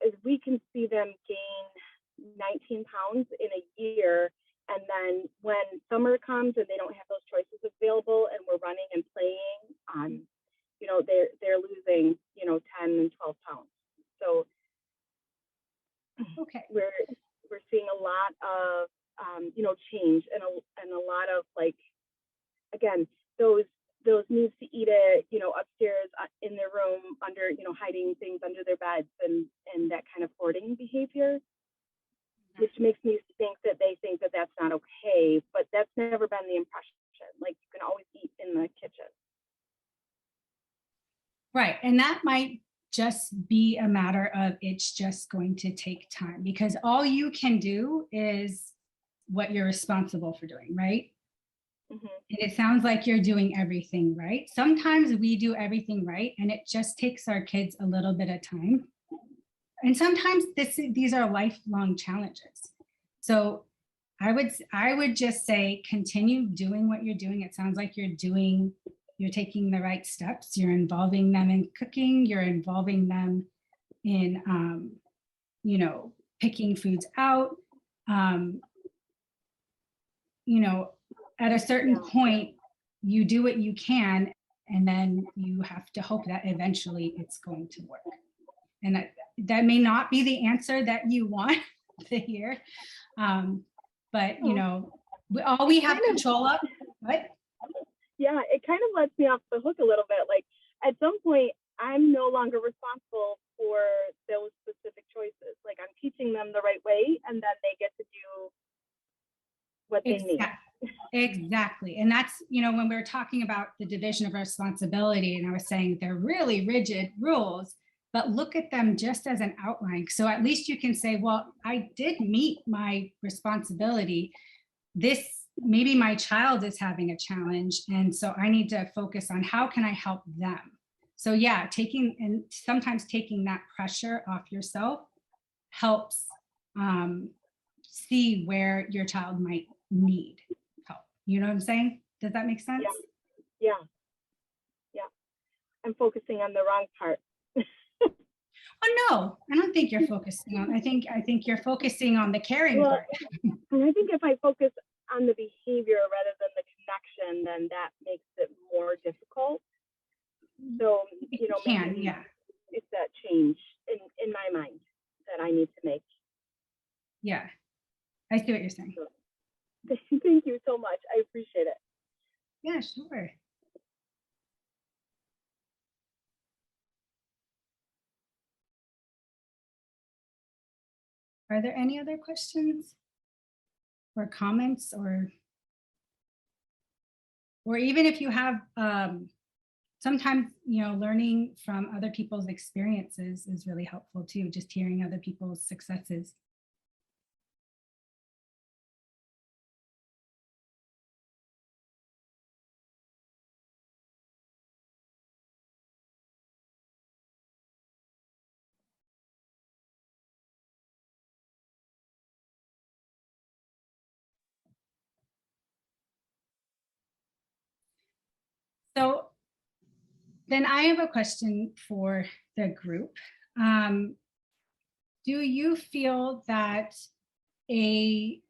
Speaker 6: as we can see them gain 19 pounds in a year, and then when summer comes and they don't have those choices available, and we're running and playing, you know, they're losing, you know, 10 and 12 pounds. So
Speaker 2: okay,
Speaker 6: we're seeing a lot of you know, change, and a lot of, like, again, those needs to eat it, you know, upstairs in their room, under, you know, hiding things under their beds, and that kind of hoarding behavior, which makes me think that they think that that's not okay, but that's never been the impression. Like, you can always eat in the kitchen.
Speaker 2: Right, and that might just be a matter of, it's just going to take time, because all you can do is what you're responsible for doing, right? Mm-hmm. And it sounds like you're doing everything right. Sometimes we do everything right, and it just takes our kids a little bit of time. And sometimes these are lifelong challenges. So I would just say, continue doing what you're doing. It sounds like you're taking the right steps. You're involving them in cooking. You're involving them in, you know, picking foods out. You know, at a certain point, you do what you can, and then you have to hope that eventually it's going to work. And that may not be the answer that you want to hear, but, you know, all we have control of, what?
Speaker 6: Yeah, it kind of lets me off the hook a little bit. Like, at some point, I'm no longer responsible for those specific choices. Like, I'm teaching them the right way, and then they get to do what they need.
Speaker 2: Exactly. And that's, you know, when we were talking about the division of responsibility, and I was saying they're really rigid rules, but look at them just as an outline. So at least you can say, well, I did meet my responsibility. Maybe my child is having a challenge, and so I need to focus on how can I help them. So yeah, sometimes taking that pressure off yourself helps see where your child might need help. You know what I'm saying? Does that make sense?
Speaker 6: Yeah. I'm focusing on the wrong part.
Speaker 2: Oh no, I don't think you're focusing on. I think you're focusing on the caring part.
Speaker 6: And I think if I focus on the behavior rather than the connection, then that makes it more difficult. So,
Speaker 2: It
Speaker 6: you know,
Speaker 2: can,
Speaker 6: maybe
Speaker 2: yeah,
Speaker 6: it's that change in my mind that I need to make.
Speaker 2: yeah. I see what you're saying.
Speaker 6: Thank you so much. I appreciate it.
Speaker 2: Yeah, sure. Are there any other questions or comments, or even if you have, sometimes, you know, learning from other people's experiences is really helpful too, just hearing other people's successes. So then I have a question for the group. Do you feel that a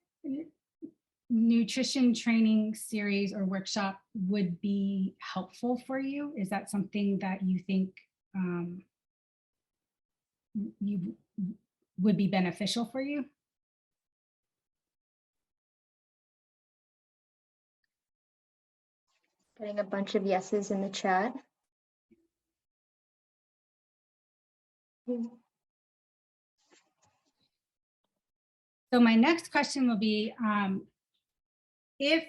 Speaker 2: nutrition training series or workshop would be helpful for you? Is that something that you think you would be beneficial for you?
Speaker 1: Getting a bunch of yeses in the chat.
Speaker 2: So my next question will be, if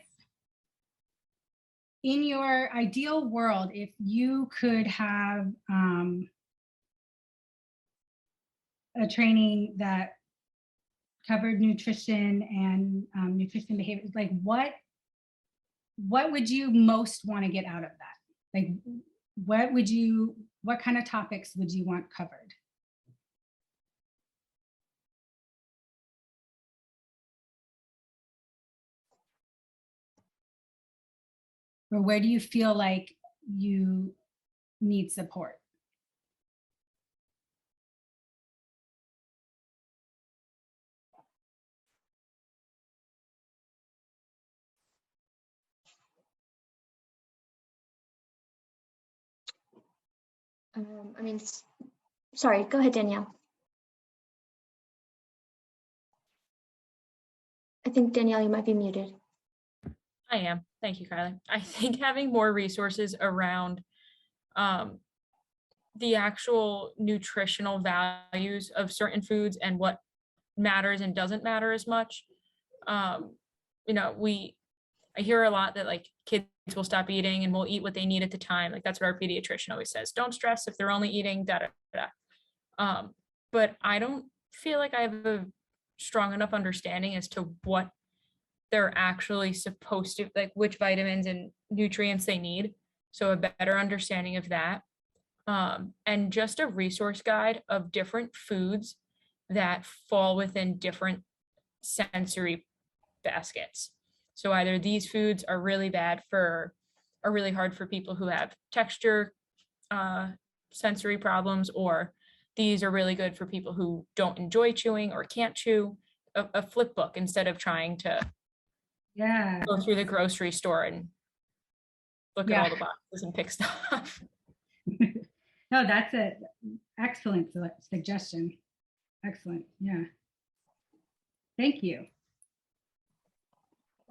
Speaker 2: in your ideal world, if you could have a training that covered nutrition and nutrition behaviors, like what would you most want to get out of that? Like, what kind of topics would you want covered? Or where do you feel like you need support?
Speaker 1: I mean, sorry, go ahead, Danielle. I think Danielle, you might be muted.
Speaker 3: I am. Thank you, Kylie. I think having more resources around the actual nutritional values of certain foods and what matters and doesn't matter as much. You know, I hear a lot that like kids will stop eating and will eat what they need at the time. Like that's what our pediatrician always says. Don't stress if they're only eating da da da. But I don't feel like I have a strong enough understanding as to what they're actually supposed to, like which vitamins and nutrients they need. So a better understanding of that. And just a resource guide of different foods that fall within different sensory baskets. So either these foods are really hard for people who have texture sensory problems, or these are really good for people who don't enjoy chewing or can't chew. A flip book instead of trying to go through the grocery store and look at all the boxes and pick stuff.
Speaker 2: No, that's an excellent suggestion. Excellent. Yeah. Thank you.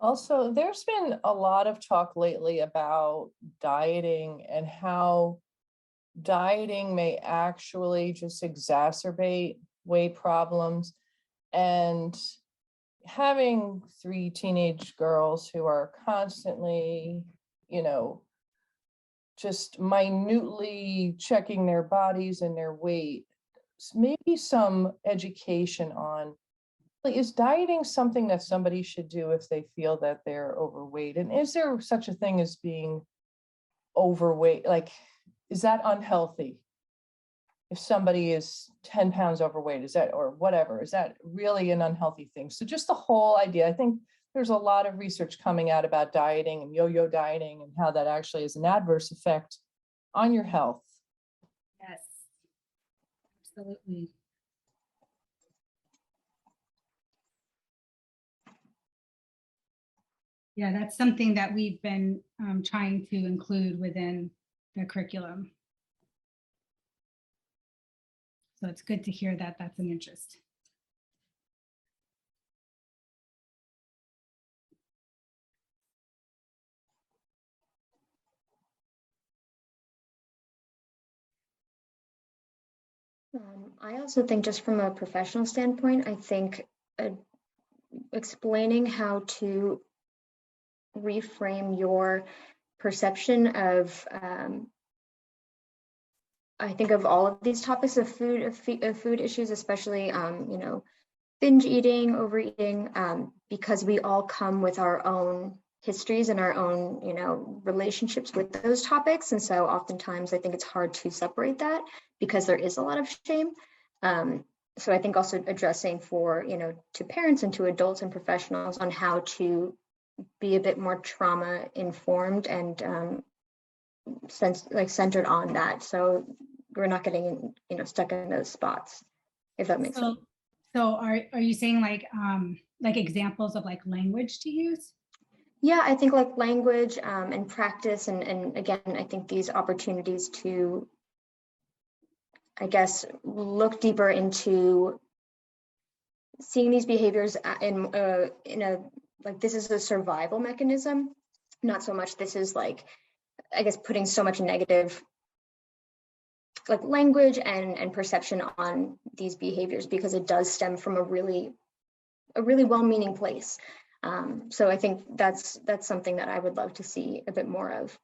Speaker 4: Also, there's been a lot of talk lately about dieting and how dieting may actually just exacerbate weight problems. And having 3 teenage girls who are constantly, you know, just minutely checking their bodies and their weight, maybe some education on, like, is dieting something that somebody should do if they feel that they're overweight? And is there such a thing as being overweight? Like, is that unhealthy? If somebody is 10 pounds overweight, is that, or whatever, is that really an unhealthy thing? So just the whole idea, I think there's a lot of research coming out about dieting and yo-yo dieting and how that actually is an adverse effect on your health.
Speaker 2: Yes, absolutely. Yeah, that's something that we've been trying to include within the curriculum. So it's good to hear that that's an interest.
Speaker 1: I also think just from a professional standpoint, I think explaining how to reframe your perception of, I think of all of these topics of food issues, especially, you know, binge eating, overeating, because we all come with our own histories and our own, you know, relationships with those topics. And so oftentimes I think it's hard to separate that because there is a lot of shame. So I think also addressing for, you know, to parents and to adults and professionals on how to be a bit more trauma informed and centered on that. So we're not getting, you know, stuck in those spots, if that makes sense.
Speaker 2: So are you saying like examples of like language to use?
Speaker 1: Yeah, I think like language and practice, and again, I think these opportunities to, I guess, look deeper into seeing these behaviors in a, like, this is a survival mechanism, not so much this is like, I guess, putting so much negative like language and perception on these behaviors, because it does stem from a really well-meaning place. So I think that's something that I would love to see a bit more of.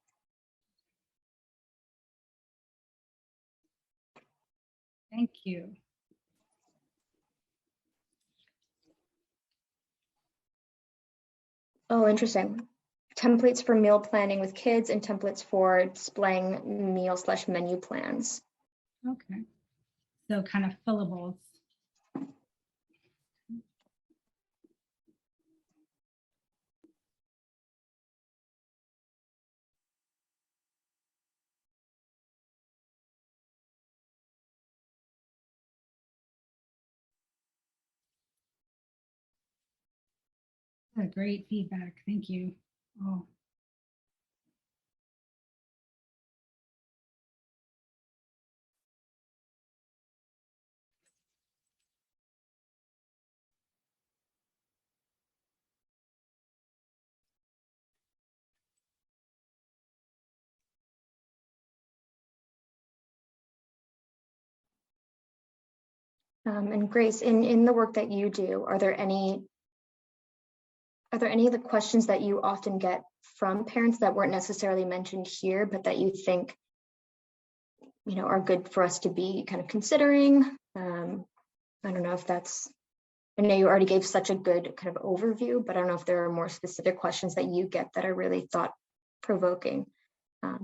Speaker 2: Thank you.
Speaker 1: Oh, interesting. Templates for meal planning with kids and templates for displaying meal/menu plans.
Speaker 2: Okay. So kind of fillables. Great feedback. Thank you. Oh.
Speaker 1: And Grace, in the work that you do, are there any of the questions that you often get from parents that weren't necessarily mentioned here, but that you think, you know, are good for us to be kind of considering? I don't know if that's, I know you already gave such a good kind of overview, but I don't know if there are more specific questions that you get that are really thought-provoking.
Speaker 2: Now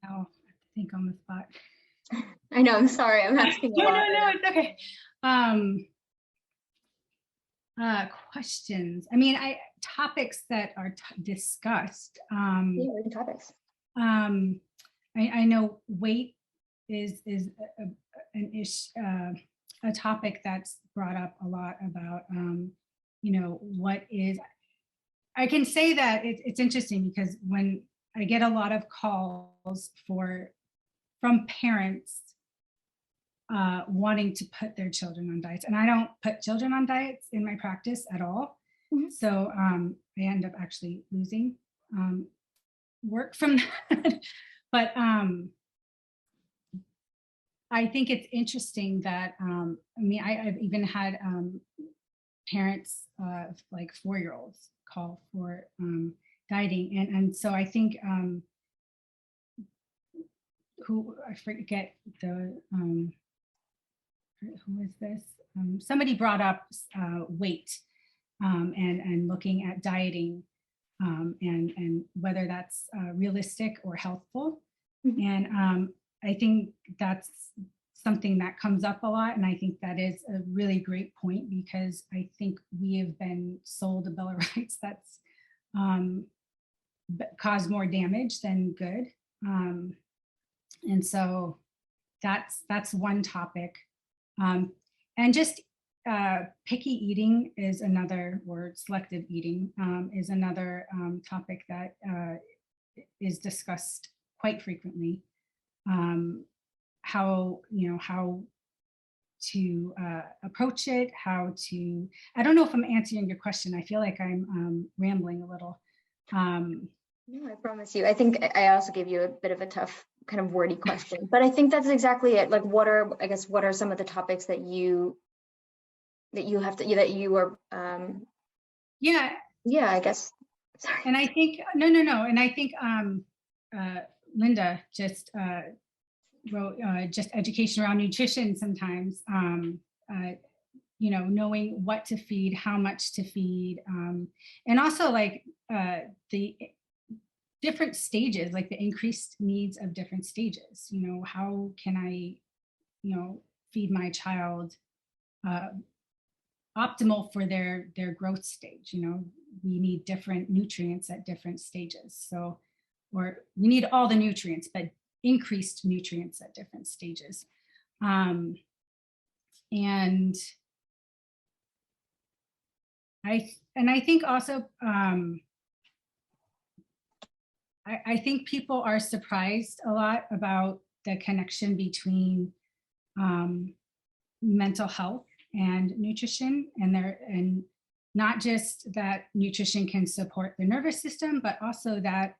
Speaker 2: I have to think on the spot.
Speaker 1: I know, I'm sorry, I'm asking a lot.
Speaker 2: No, it's okay. Questions. I mean, topics that are discussed.
Speaker 1: Yeah, topics.
Speaker 2: I know weight is a topic that's brought up a lot about, you know, what is, I can say that it's interesting because when I get a lot of calls from parents wanting to put their children on diets, and I don't put children on diets in my practice at all. Mm-hmm. So I end up actually losing work from that. But I think it's interesting that, I mean, I've even had parents like 4-year-olds call for dieting. And so I think, I forget who is this? Somebody brought up weight and looking at dieting and whether that's realistic or healthful. Mm-hmm. And I think that's something that comes up a lot. And I think that is a really great point, because I think we have been sold a Bill of Rights that's caused more damage than good. And so that's one topic. And just picky eating is another, or selective eating is another topic that is discussed quite frequently. how to approach it, I don't know if I'm answering your question. I feel like I'm rambling a little.
Speaker 1: No, I promise you. I think I also gave you a bit of a tough kind of wordy question, but I think that's exactly it. Like, what are some of the topics that you are, yeah, I guess. Sorry.
Speaker 2: And I think, no. And I think Linda just wrote just education around nutrition sometimes, knowing what to feed, how much to feed, and also like the different stages, like the increased needs of different stages. How can I, feed my child optimal for their growth stage? We need different nutrients at different stages. So, or we need all the nutrients, but increased nutrients at different stages. And I think also, I think people are surprised a lot about the connection between mental health and nutrition, and not just that nutrition can support the nervous system, but also that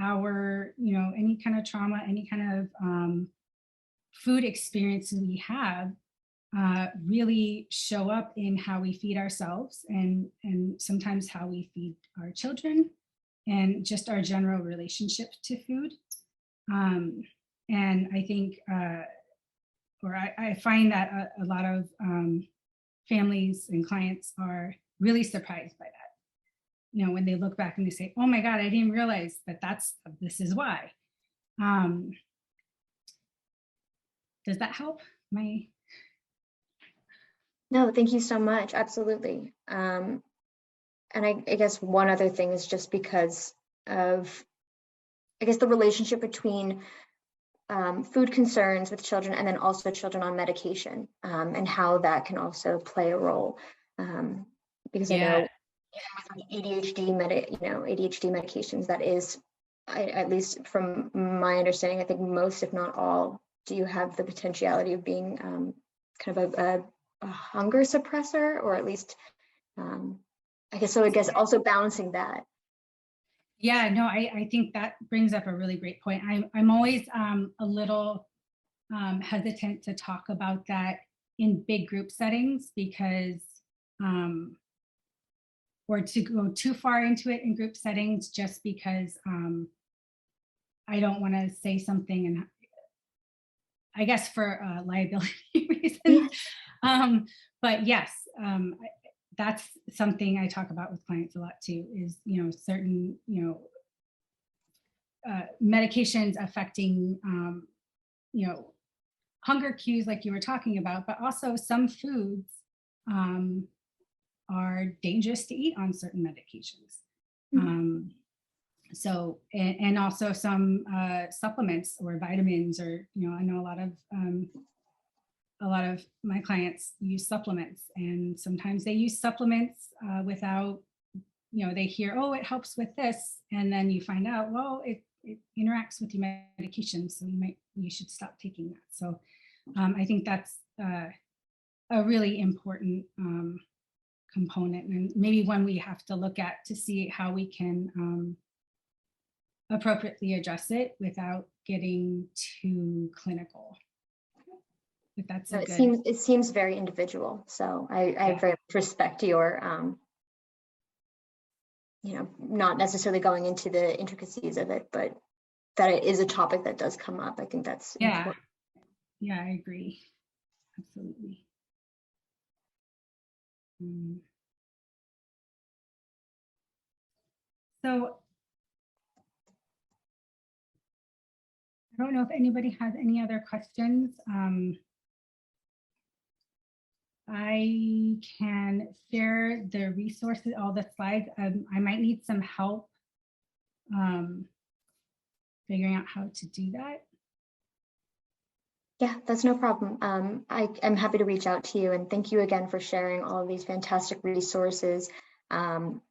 Speaker 2: our, any kind of trauma, any kind of food experiences we have really show up in how we feed ourselves, and sometimes how we feed our children, and just our general relationship to food. And I think, I find that a lot of families and clients are really surprised by that. When they look back and they say, oh my God, I didn't realize that this is why. Does that help?
Speaker 1: No, thank you so much. Absolutely. And I guess one other thing is just because of, I guess, the relationship between food concerns with children and then also children on medication, and how that can also play a role. Because I know ADHD medications, that is, at least from my understanding, I think most, if not all, do have the potentiality of being kind of a hunger suppressor, or at least, I guess also balancing that.
Speaker 2: Yeah, no, I think that brings up a really great point. I'm always a little hesitant to talk about that in big group settings, because or to go too far into it in group settings, just because I don't want to say something, and I guess for liability reasons. But yes, that's something I talk about with clients a lot too, is, certain, medications affecting, hunger cues like you were talking about, but also some foods are dangerous to eat on certain medications. So, and also some supplements or vitamins, or, I know a lot of my clients use supplements, and sometimes they use supplements without, they hear, oh, it helps with this. And then you find out, well, it interacts with your medication, so you should stop taking that. So I think that's a really important component, and maybe one we have to look at to see how we can appropriately address it without getting too clinical. If that's
Speaker 1: it seems very individual. So I very much respect your not necessarily going into the intricacies of it, but that it is a topic that does come up. I think that's important.
Speaker 2: Yeah, I agree. Absolutely. So I don't know if anybody has any other questions. I can share the resources, all the slides. I might need some help figuring out how to do that.
Speaker 1: Yeah, that's no problem. I'm happy to reach out to you, and thank you again for sharing all of these fantastic resources. And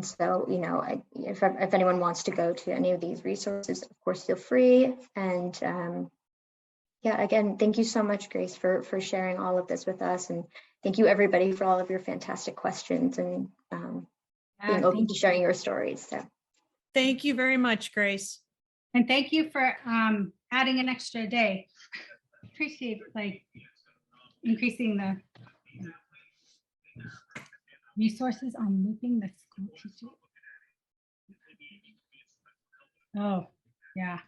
Speaker 1: so, if anyone wants to go to any of these resources, of course, feel free. And Yeah, again, thank you so much, Grace, for sharing all of this with us. And thank you, everybody, for all of your fantastic questions and being open to sharing your stories. So
Speaker 7: Thank you very much, Grace.
Speaker 2: And thank you for adding an extra day. Appreciate like increasing the resources on looping the school teacher. Oh, yeah.